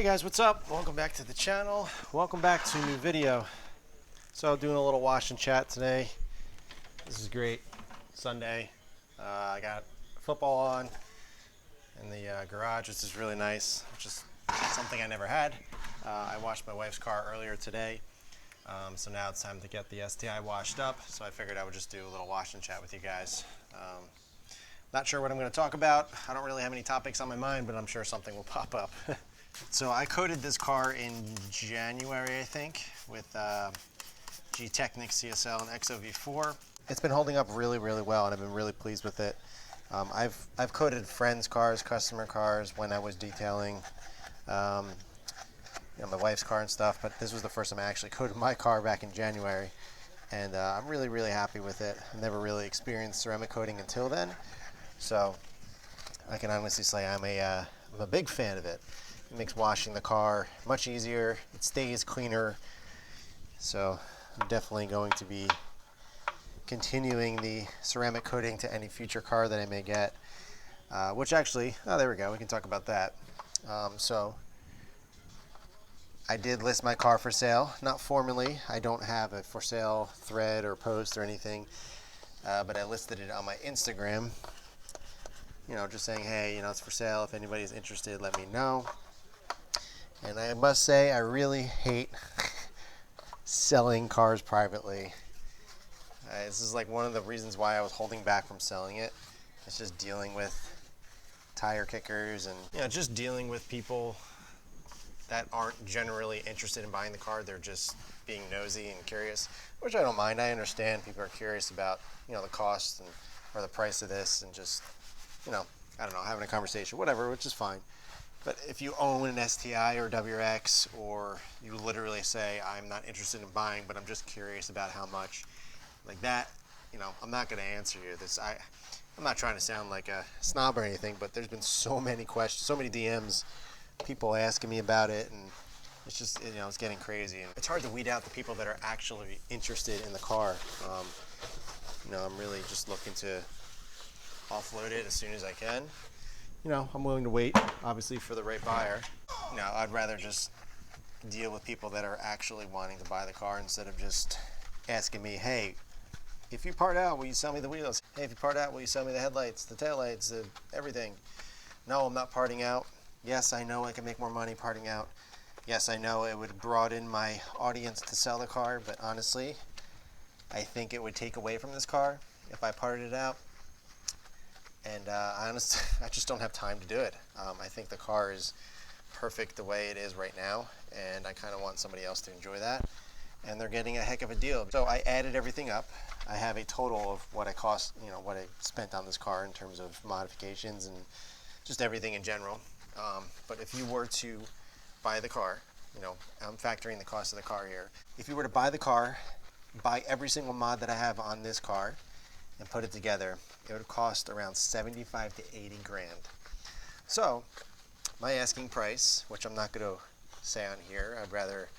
Hey guys, what's up? Welcome back to the channel. Welcome back to a new video. So doing a little wash and chat today. This is great. Sunday. I got football on in the garage, which is really nice, which is something I never had. I washed my wife's car earlier today. So now it's time to get the STI washed up. So I figured I would just do a little wash and chat with you guys. Not sure what I'm going to talk about. I don't really have any topics on my mind, but I'm sure something will pop up. So I coated this car in January, I think, with G-Technic CSL and XOV4. It's been holding up really, really well, and I've been really pleased with it. I've coated friends' cars, customer cars when I was detailing my wife's car and stuff, but this was the first time I actually coated my car back in January, and I'm really, really happy with it. I've never really experienced ceramic coating until then, so I can honestly say I'm a big fan of it. It makes washing the car much easier. It stays cleaner. So I'm definitely going to be continuing the ceramic coating to any future car that I may get. Which actually, oh, there we go. We can talk about that. So I did list my car for sale. Not formally. I don't have a for sale thread or post or anything. But I listed it on my Instagram. Just saying, hey, it's for sale. If anybody's interested, let me know. And I must say, I really hate selling cars privately. This is like one of the reasons why I was holding back from selling it. It's just dealing with tire kickers and just dealing with people that aren't generally interested in buying the car. They're just being nosy and curious, which I don't mind. I understand people are curious about the cost or the price of this, and just I don't know, having a conversation, whatever, which is fine. But if you own an STI or WRX, or you literally say, I'm not interested in buying, but I'm just curious about how much, like that, I'm not going to answer you. I'm not trying to sound like a snob or anything, but there's been so many questions, so many DMs, people asking me about it, and it's just, it's getting crazy. And it's hard to weed out the people that are actually interested in the car. I'm really just looking to offload it as soon as I can. I'm willing to wait, obviously, for the right buyer. I'd rather just deal with people that are actually wanting to buy the car instead of just asking me, hey, if you part out, will you sell me the wheels? Hey, if you part out, will you sell me the headlights, the taillights, everything? No, I'm not parting out. Yes, I know I can make more money parting out. Yes, I know it would broaden my audience to sell the car, but honestly, I think it would take away from this car if I parted it out. And honestly, I just don't have time to do it. I think the car is perfect the way it is right now, and I kind of want somebody else to enjoy that. And they're getting a heck of a deal. So I added everything up. I have a total of what I cost, what I spent on this car in terms of modifications and just everything in general. But if you were to buy the car, I'm factoring the cost of the car here. If you were to buy the car, buy every single mod that I have on this car, and put it together, it would cost around 75 to 80 grand. So my asking price, which I'm not going to say on here, I'd rather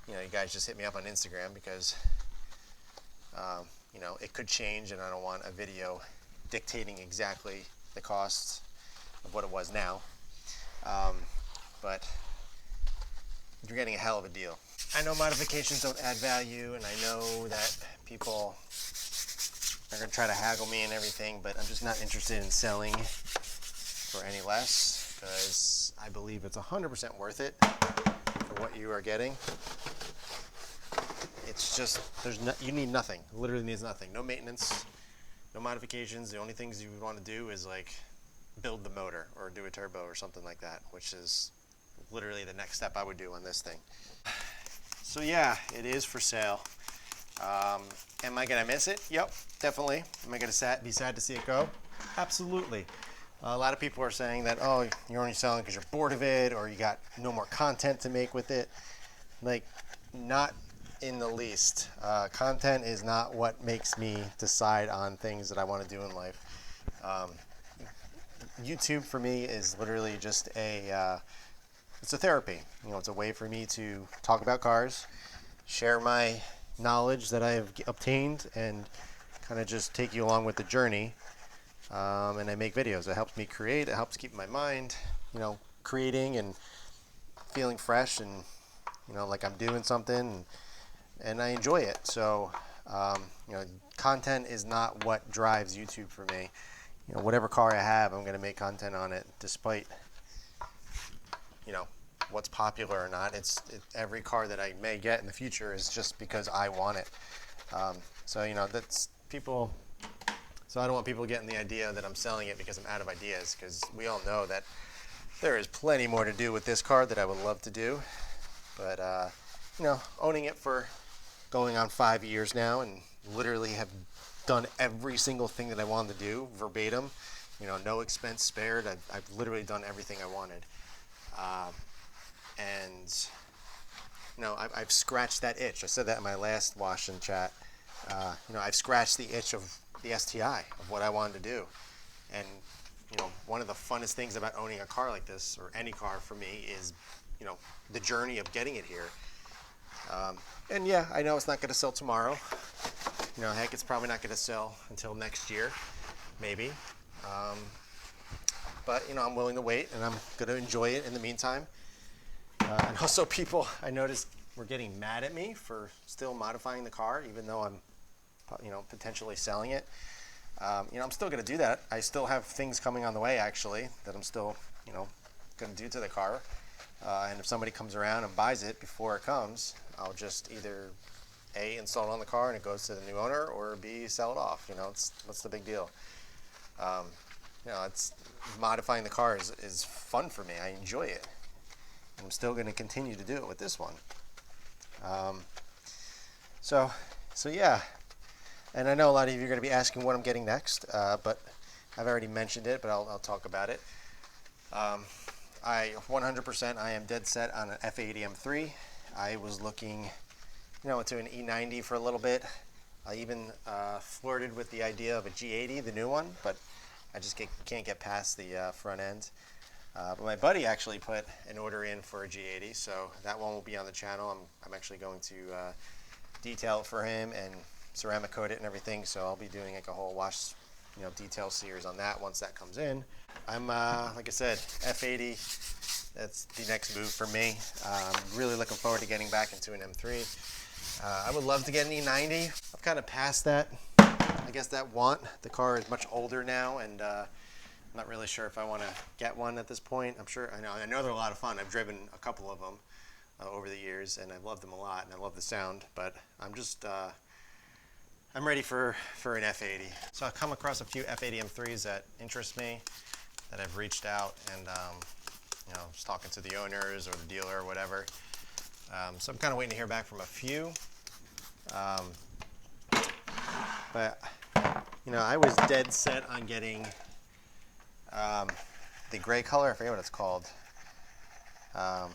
you guys just hit me up on Instagram, because it could change, and I don't want a video dictating exactly the costs of what it was now. But you're getting a hell of a deal. I know modifications don't add value, and I know that people are going to try to haggle me and everything, but I'm just not interested in selling for any less, because I believe it's 100% worth it for what you are getting. It's just, you need nothing. It literally needs nothing. No maintenance, no modifications. The only things you would want to do is like build the motor or do a turbo or something like that, which is literally the next step I would do on this thing. So yeah, it is for sale. Am I going to miss it? Yep, definitely. Am I going to be sad to see it go? Absolutely. A lot of people are saying that, oh, you're only selling because you're bored of it, or you got no more content to make with it. Like, not in the least. Content is not what makes me decide on things that I want to do in life. YouTube for me is literally just it's a therapy. It's a way for me to talk about cars, share my knowledge that I have obtained, and kind of just take you along with the journey. And I make videos. It helps me create. It helps keep my mind, creating, and feeling fresh and, you know, like I'm doing something, and I enjoy it. So, you know, content is not what drives YouTube for me. You know, whatever car I have, I'm going to make content on it, despite, you know, what's popular or not. Every car that I may get in the future is just because I want it. So, you know, that's people. So I don't want people getting the idea that I'm selling it because I'm out of ideas, because we all know that there is plenty more to do with this car that I would love to do. But, you know, owning it for going on 5 years now, and literally have done every single thing that I wanted to do verbatim, you know, no expense spared. I've literally done everything I wanted. And, you know, I've scratched that itch. I said that in my last wash and chat. You know, I've scratched the itch of the STI, of what I wanted to do. And, you know, one of the funnest things about owning a car like this, or any car for me, is, you know, the journey of getting it here. And yeah, I know it's not going to sell tomorrow. You know, heck, it's probably not going to sell until next year, maybe. But, you know, I'm willing to wait, and I'm going to enjoy it in the meantime. And also, people, I noticed, were getting mad at me for still modifying the car, even though I'm, you know, potentially selling it. You know, I'm still going to do that. I still have things coming on the way, actually, that I'm still, you know, going to do to the car. And if somebody comes around and buys it before it comes, I'll just either A, install it on the car and it goes to the new owner, or B, sell it off. You know, what's the big deal? You know, modifying the car is fun for me. I enjoy it. I'm still going to continue to do it with this one. So yeah. And I know a lot of you are going to be asking what I'm getting next, but I've already mentioned it, but I'll talk about it. 100%, I am dead set on an F80 M3. I was looking, you know, into an E90 for a little bit. I even flirted with the idea of a G80, the new one, but I just can't get past the front end. But my buddy actually put an order in for a G80, so that one will be on the channel. I'm actually going to detail it for him and ceramic coat it and everything, so I'll be doing like a whole wash, you know, detail series on that once that comes in. I'm like I said, F80, that's the next move for me. I'm really looking forward to getting back into an M3. I would love to get an E90. I've kind of passed that, I guess, that want. The car is much older now, and I'm not really sure if I want to get one at this point. I know they're a lot of fun. I've driven a couple of them over the years, and I've loved them a lot, and I love the sound, but I'm just I'm ready for an F80. So I've come across a few F80 M3s that interest me, that I've reached out and you know, was talking to the owners or the dealer or whatever. So I'm kind of waiting to hear back from a few. But you know, I was dead set on getting the gray color. I forget what it's called. But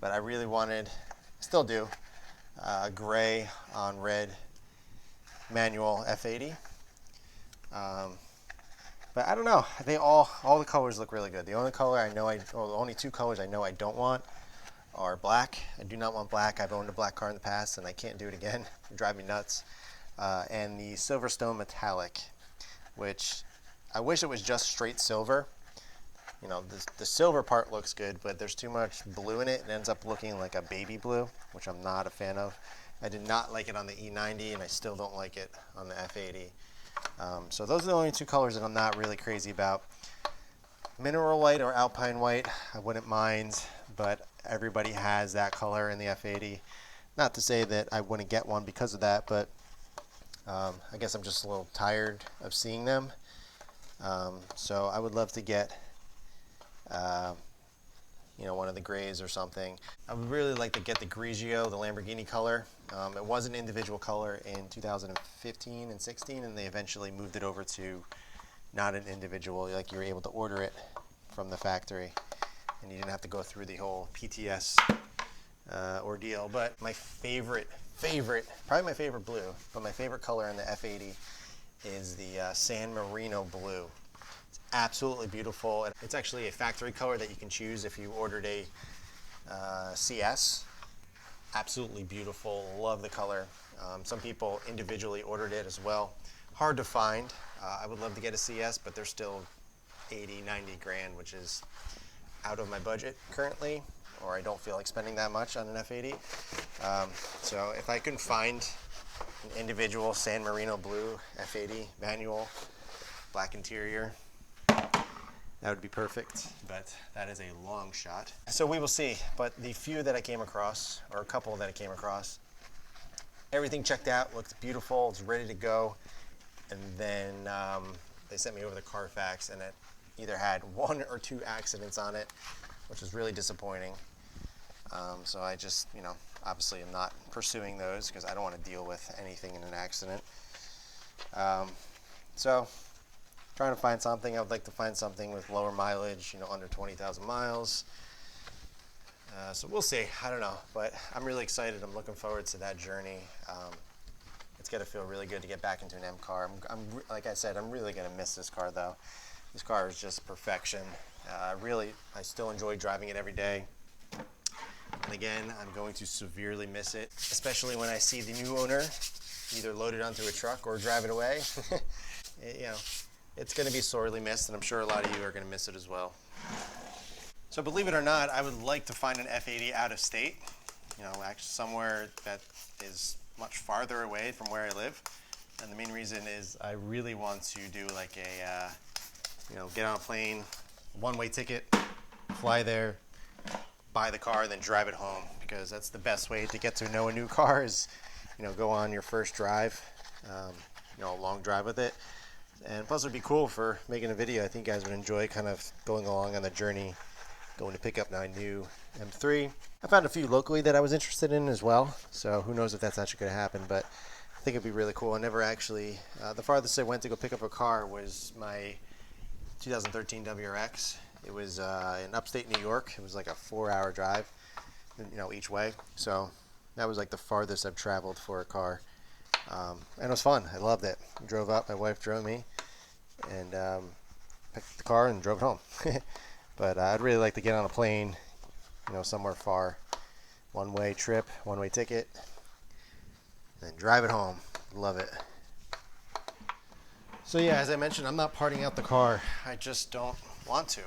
I really wanted, still do, gray on red manual F80. But I don't know. They all the colors look really good. The only color I know the only two colors I know I don't want are black. I do not want black. I've owned a black car in the past, and I can't do it again. It drives me nuts. And the Silverstone metallic, which I wish it was just straight silver. You know, the silver part looks good, but there's too much blue in it. It ends up looking like a baby blue, which I'm not a fan of. I did not like it on the E90, and I still don't like it on the F80. So those are the only two colors that I'm not really crazy about. Mineral white or alpine white, I wouldn't mind, but everybody has that color in the F80. Not to say that I wouldn't get one because of that, but I guess I'm just a little tired of seeing them. So I would love to get you know, one of the grays or something. I would really like to get the Grigio, the Lamborghini color. It was an individual color in 2015 and 16, and they eventually moved it over to not an individual, like you were able to order it from the factory, and you didn't have to go through the whole PTS ordeal. But my favorite, probably my favorite blue, but my favorite color in the F80 is the San Marino blue. Absolutely beautiful. It's actually a factory color that you can choose if you ordered a CS. Absolutely beautiful. Love the color. Some people individually ordered it as well. Hard to find. I would love to get a CS, but they're still 80, 90 grand, which is out of my budget currently, or I don't feel like spending that much on an F80. So if I can find an individual San Marino blue F80 manual, black interior, that would be perfect, but that is a long shot. So we will see, but the few that I came across, or a couple that I came across, everything checked out, looked beautiful, it's ready to go, and then they sent me over the Carfax, and it either had 1 or 2 accidents on it, which was really disappointing. So I just, obviously I'm not pursuing those because I don't want to deal with anything in an accident. So trying to find something. I would like to find something with lower mileage, under 20,000 miles. So we'll see. I don't know, but I'm really excited. I'm looking forward to that journey. It's going to feel really good to get back into an M car. Like I said, I'm really going to miss this car though. This car is just perfection. I still enjoy driving it every day. And again, I'm going to severely miss it, especially when I see the new owner either load it onto a truck or drive it away. It's going to be sorely missed, and I'm sure a lot of you are going to miss it as well. So believe it or not, I would like to find an F80 out of state, actually somewhere that is much farther away from where I live. And the main reason is I really want to do like a, get on a plane, one-way ticket, fly there, buy the car, then drive it home, because that's the best way to get to know a new car is, go on your first drive, a long drive with it. And plus it would be cool for making a video. I think you guys would enjoy kind of going along on the journey, going to pick up my new M3. I found a few locally that I was interested in as well, so who knows if that's actually going to happen, but I think it'd be really cool. I never actually, the farthest I went to go pick up a car was my 2013 WRX. It was in upstate New York. It was like a 4-hour drive, each way. So that was like the farthest I've traveled for a car. And it was fun. I loved it. I drove up, my wife drove me, and picked the car and drove it home. But I'd really like to get on a plane, somewhere far, one-way trip, one-way ticket, and then drive it home. Love it. So yeah, as I mentioned, I'm not parting out the car. I just don't want to.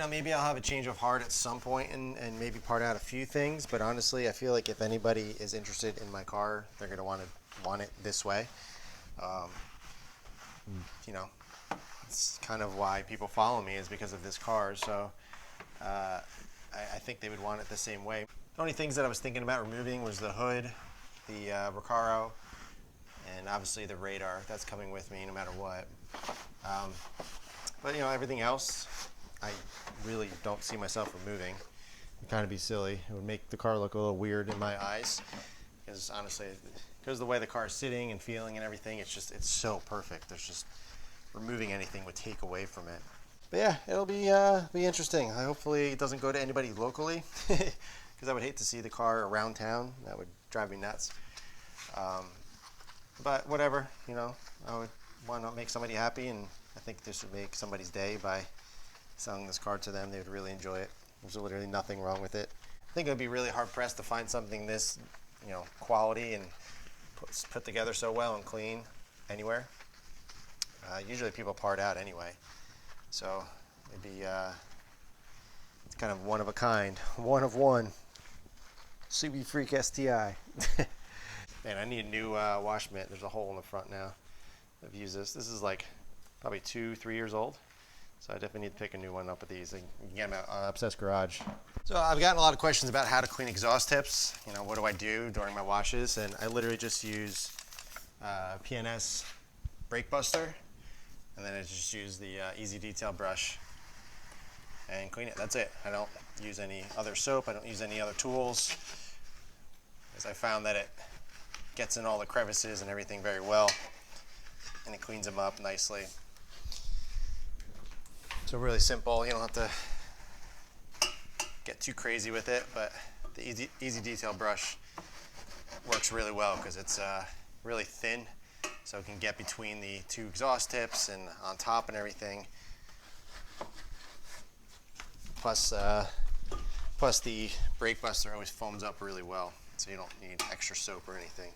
Maybe I'll have a change of heart at some point and maybe part out a few things, but honestly, I feel like if anybody is interested in my car, they're going to want it this way. It's kind of why people follow me, is because of this car. So I think they would want it the same way. The only things that I was thinking about removing was the hood, the Recaro, and obviously the radar. That's coming with me no matter what. But everything else, I really don't see myself removing. It'd kind of be silly. It would make the car look a little weird in my eyes, because honestly, because of the way the car is sitting and feeling and everything, it's so perfect. There's just, removing anything would take away from it. But yeah, it'll be interesting. Hopefully it doesn't go to anybody locally, because I would hate to see the car around town. That would drive me nuts. But whatever, I would want to make somebody happy, and I think this would make somebody's day by selling this car to them. They would really enjoy it. There's literally nothing wrong with it. I think it would be really hard pressed to find something this, quality and put together so well and clean anywhere. Usually people part out anyway, so maybe it's kind of one of a kind, one of one. CB Freak STI. Man, I need a new wash mitt. There's a hole in the front now. I've used this. This is like probably 2-3 years old, so I definitely need to pick a new one up with these. You can get them at Obsessed Garage. So I've gotten a lot of questions about how to clean exhaust tips. What do I do during my washes? And I literally just use PNS brake buster, and then I just use the Easy Detail brush and clean it. That's it. I don't use any other soap. I don't use any other tools, because I found that it gets in all the crevices and everything very well, and it cleans them up nicely. So really simple. You don't have to get too crazy with it, but the Easy Detail brush works really well because it's really thin, so it can get between the two exhaust tips and on top and everything. Plus the brake buster always foams up really well, so you don't need extra soap or anything.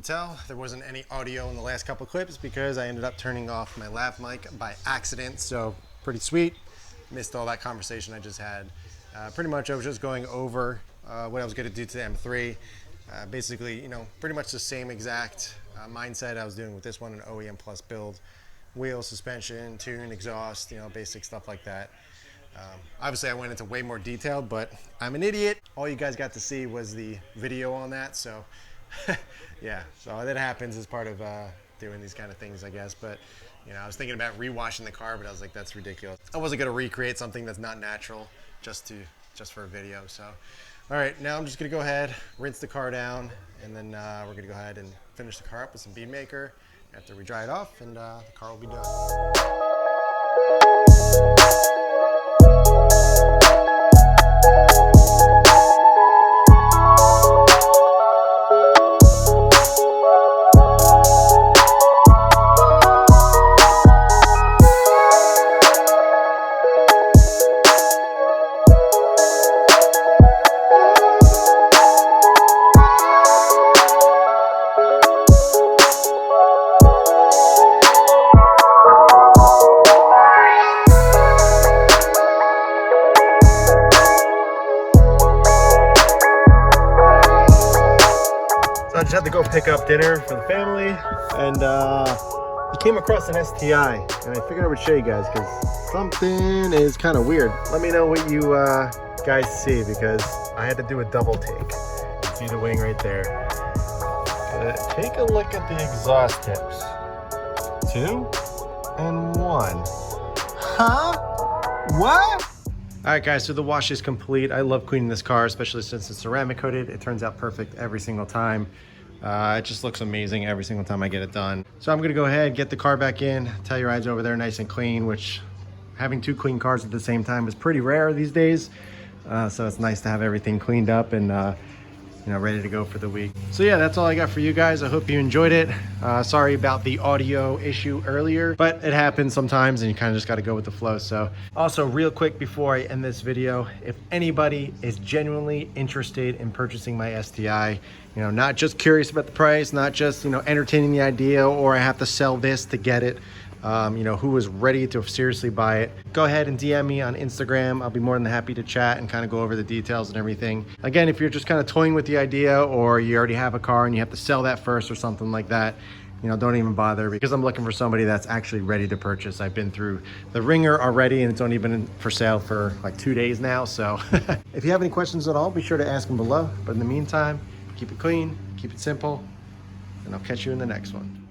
to tell, there wasn't any audio in the last couple of clips because I ended up turning off my lav mic by accident. So pretty sweet. Missed all that conversation I just had. Pretty much I was just going over what I was going to do to the M3. Basically, you know, pretty much the same exact mindset I was doing with this one, an OEM plus build. Wheel, suspension, tune, exhaust, you know, basic stuff like that. Obviously I went into way more detail, but I'm an idiot. All you guys got to see was the video on that, so yeah, so that happens as part of doing these kind of things, I guess. But you know, I was thinking about rewashing the car, but I was like, that's ridiculous. I wasn't gonna recreate something that's not natural just for a video. So all right, now I'm just gonna go ahead, rinse the car down, and then we're gonna go ahead and finish the car up with some bead maker after we dry it off, and the car will be done. I just had to go pick up dinner for the family, and I came across an STI, and I figured I would show you guys because something is kind of weird. Let me know what you guys see, because I had to do a double take. See the wing right there. Take a look at the exhaust tips. 2 and 1. Huh? What? All right, guys, so the wash is complete. I love cleaning this car, especially since it's ceramic coated. It turns out perfect every single time. It just looks amazing every single time I get it done. So I'm gonna go ahead, get the car back in, Telluride's over there nice and clean, which having 2 clean cars at the same time is pretty rare these days. So it's nice to have everything cleaned up and you know, ready to go for the week. So yeah, that's all I got for you guys. I hope you enjoyed it. Sorry about the audio issue earlier, but it happens sometimes and you kind of just got to go with the flow. So also real quick before I end this video, if anybody is genuinely interested in purchasing my STI, you know, not just curious about the price, not just, you know, entertaining the idea, or I have to sell this to get it, you know, who is ready to seriously buy it, go ahead and DM me on Instagram. I'll be more than happy to chat and kind of go over the details and everything. Again, if you're just kind of toying with the idea, or you already have a car and you have to sell that first or something like that, you know, don't even bother, because I'm looking for somebody that's actually ready to purchase. I've been through the ringer already, and it's only been for sale for like 2 days now. So if you have any questions at all, be sure to ask them below. But in the meantime, keep it clean, keep it simple, and I'll catch you in the next one.